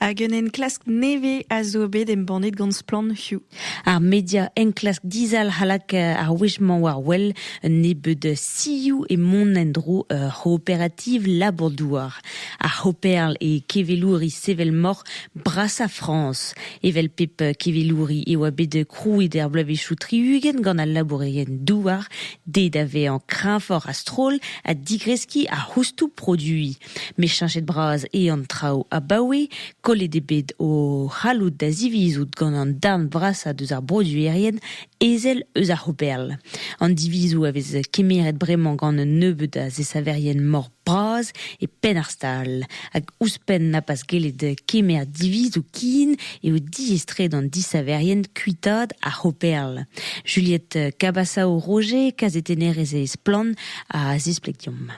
Hag un enklask neve a zo bet em bandet gant plan hiu. Ar media enklask dizal halak ar wejman war wel un nebet siou e mon endro coopérative labordouar. Ar hoperl e kevelouri sevel mor bras a France. Evel pep kevelouri e oa bet krouet er blavechou triugen gant al labourien douar ded ave an krinfor a strol a digreski a houstou produit. Mechanchet braz e an trao a bawe, kolle de bet o halout da zivizout gant an darn brasa deus ar broduerien ezel eus ar hoperl. An divizou avez kemeret bremañ gant un nebeut da zesaverien mor braz e pen ar stal. Hag ouspen na pas gelet kemer divizou kin e o diestret d'an disaverien kuitad ar hoperl. Juliette Cabassao Roger, kazetener ez plan a zisplektium.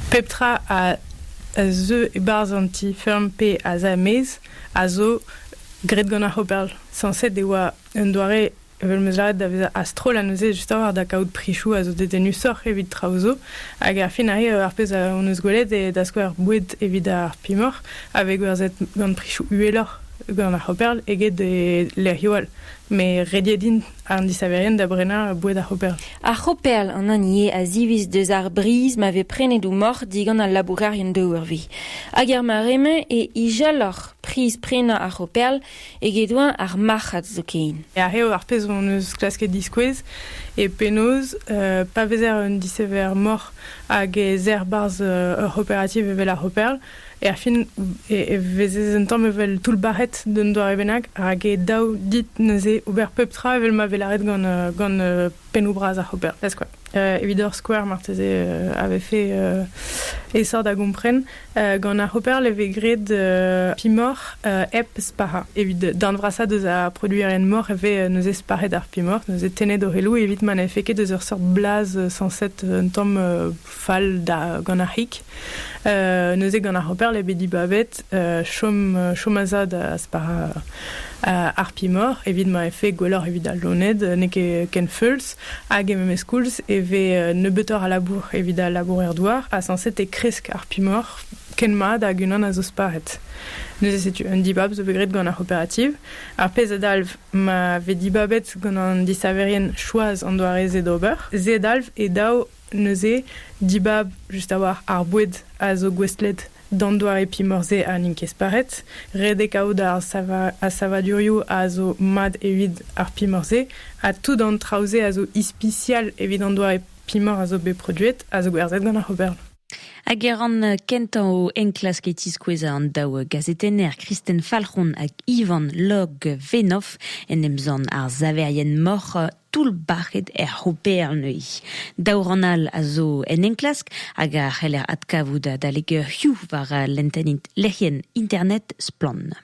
Peptra a ze e barz anti-firm pe a zamez a zo gret gant ar hoperl. Sanset e oa un doare evel meus laret da vez a strol a neuze just war da kaout prichou a zo detenu sor evit traozo hag ar fin ari ar pez a on eus gwelet e da skouer boued evit ar pimor avek gwerzet gant prichou uelor gant ar hoperl eget de l'er yoal. Me rediedin an disaverien da brena boued ar hoperl. Ar hoperl an anie a ziviz deus ar briz m'ave prenet ou mor digant al labourarien de ourvi. Hag ar mareme e ijalor priz prena ar hoperl eget-oan ar marchat zo kein. E ar eo ar pez on eus klasket diskouez e penoz pa vezer un disever mor hag e zer barz ur operativ evel ar hoperl. E ar fin vezez un tamm evel tout barret d'un doare bennak hag e daou dit neuze ober peptra evel ma velaret gant penou braz ar hoperl. That's quoi. Evidor square marteze avait fait essor da gompren gant ar hoperl eve gret pimor ep spara. Evid d'an vrasa deus a produiren mor eve neuze sparet ar pimor, neuze tenet orelou evit man e feket deus ur sort blaz sanset un tamm fall da gant ar hik. Neuze gant ar hoperl ebe di babet chomazad a spara ar pimor, evit ma e fe gwellor evit al loned, ne ken feuls, hag emem skouls eve neubetor a labour evit al labour er douar, a sanset e kresk ar pimor, ken mad hag unan a zo sparet. Neuze setu un dibab zo begret gant ar operativ. Ar pez adalv ma ve dibabet gant an disaverien choaz an doare zed ober. Zed alv e dao neuze dibab just a war ar boued a zo gwestlet d'an doare pimorze a ninkez paret. Redek aoud a savadurioù a zo mad evit ar pimorze. A tout an traoze a zo ispicial evit an doare pimor a zo be produet a zo gwerzet gant ar hoperl. Hag an kentan o enklask etiskoueza an daou gazetener Kristen Falchon hag Ivan Log Venov en emzan ar zaverien mor tout barret hoperl neui. Daou ranal a zo en enklask hag ar c'heller adkavout da leger hiou war lentenit lechien internet splan.